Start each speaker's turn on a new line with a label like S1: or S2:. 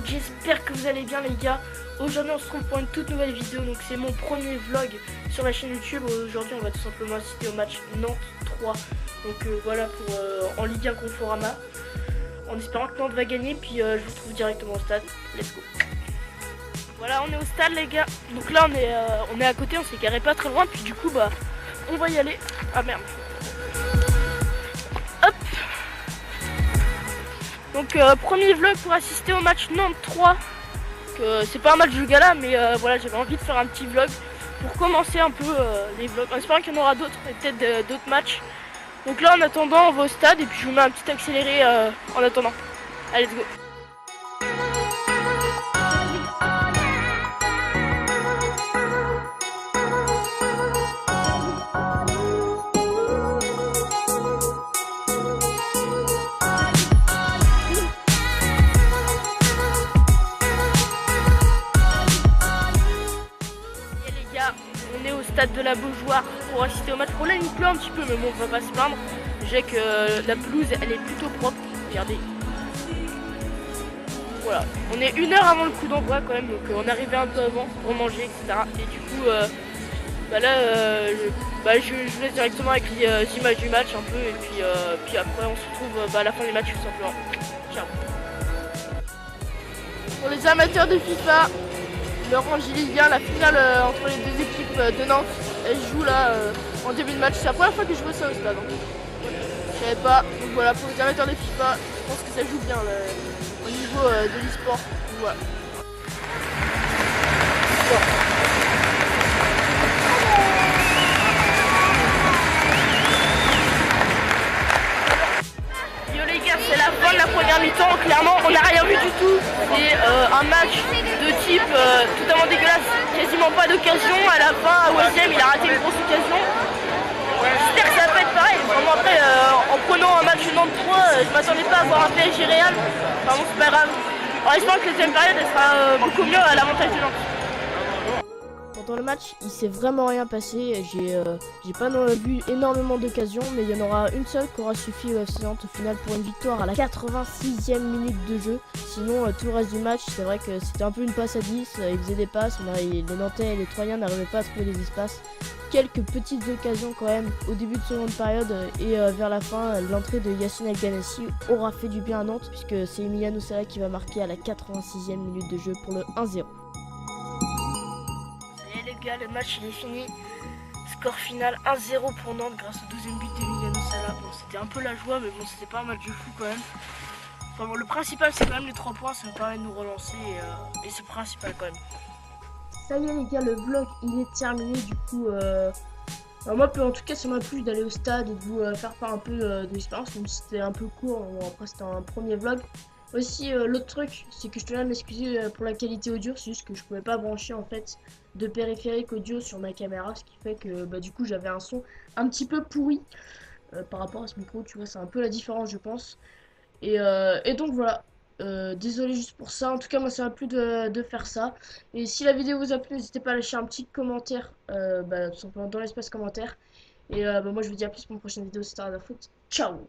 S1: J'espère que vous allez bien les gars. Aujourd'hui on se retrouve pour une toute nouvelle vidéo. Donc c'est mon premier vlog sur la chaîne YouTube. Aujourd'hui on va tout simplement assister au match Nantes 3. Donc voilà pour en Ligue 1 Conforama. En espérant que Nantes va gagner. Puis je vous retrouve directement au stade. Let's go. Voilà, on est au stade les gars. Donc là on est à côté, on s'est garé pas très loin. Puis du coup bah on va y aller. Ah merde. Hop. Donc premier vlog pour assister au match Nantes 3. C'est pas un match de gala mais voilà, j'avais envie de faire un petit vlog pour commencer un peu les vlogs. En espérant qu'il y en aura d'autres et peut-être d'autres matchs. Donc là en attendant on va au stade et puis je vous mets un petit accéléré en attendant. Allez, let's go. On est au stade de la Beaujoire pour assister au match. Pour là il pleut un petit peu mais bon on va pas se plaindre. J'ai que la pelouse elle est plutôt propre. Regardez. Voilà. On est 1 heure avant le coup d'envoi quand même. Donc on est arrivé un peu avant pour manger etc. Et du coup je vous laisse directement avec les images du match un peu. Et puis après on se retrouve à la fin du match tout simplement. Ciao. Pour les amateurs de FIFA, Laurent Gilles-Vien, la finale entre les deux équipes de Nantes, elle joue là en début de match. C'est la première fois que je vois ça au stade. Je savais pas. Donc voilà, pour les amateurs de FIFA, je pense que ça joue bien au niveau de l'e-sport. Voilà. Yo les gars, c'est la fin de la première mi-temps. Clairement, on n'a rien vu du tout. C'est un match de type totalement dégueulasse, quasiment pas d'occasion. À la fin, à Wazem, il a raté une grosse occasion. J'espère que ça va pas être pareil. Vraiment après, en prenant un match Nantes 3, je m'attendais pas à voir un PSG Real. Enfin bon, c'est pas grave. En espérant que la deuxième période elle sera beaucoup mieux à l'avantage de Nantes. Pendant le match, il s'est vraiment rien passé. J'ai pas vu énormément d'occasions, mais il y en aura une seule qui aura suffi au FC Nantes au final pour une victoire à la 86e minute de jeu. Sinon, tout le reste du match, c'est vrai que c'était un peu une passe à 10. Ils faisaient des passes, les Nantais et les Troyens n'arrivaient pas à trouver les espaces. Quelques petites occasions quand même au début de seconde période et vers la fin, l'entrée de Yacine El Ghanassi aura fait du bien à Nantes puisque c'est Emiliano Sala qui va marquer à la 86e minute de jeu pour le 1-0. Les gars, le match il est fini. Score final 1-0 pour Nantes grâce au deuxième but d'Emiliano Sala. Bon, c'était un peu la joie, mais bon, c'était pas un match de fou quand même. Enfin bon, le principal c'est quand même les 3 points, ça me permet de nous relancer et c'est principal quand même. Ça y est les gars, le vlog il est terminé du coup. Moi en tout cas ça m'a plu d'aller au stade et de vous faire part un peu de l'expérience, même si c'était un peu court. Bon, après c'était un premier vlog. Aussi l'autre truc c'est que je tenais à m'excuser pour la qualité audio, c'est juste que je pouvais pas brancher en fait de périphérique audio sur ma caméra, ce qui fait que du coup j'avais un son un petit peu pourri par rapport à ce micro, tu vois, c'est un peu la différence je pense. Et donc voilà, désolé juste pour ça, en tout cas moi ça m'a plu de faire ça. Et si la vidéo vous a plu, n'hésitez pas à lâcher un petit commentaire tout simplement dans l'espace commentaire. Et moi je vous dis à plus pour une prochaine vidéo, c'était Foot. Ciao.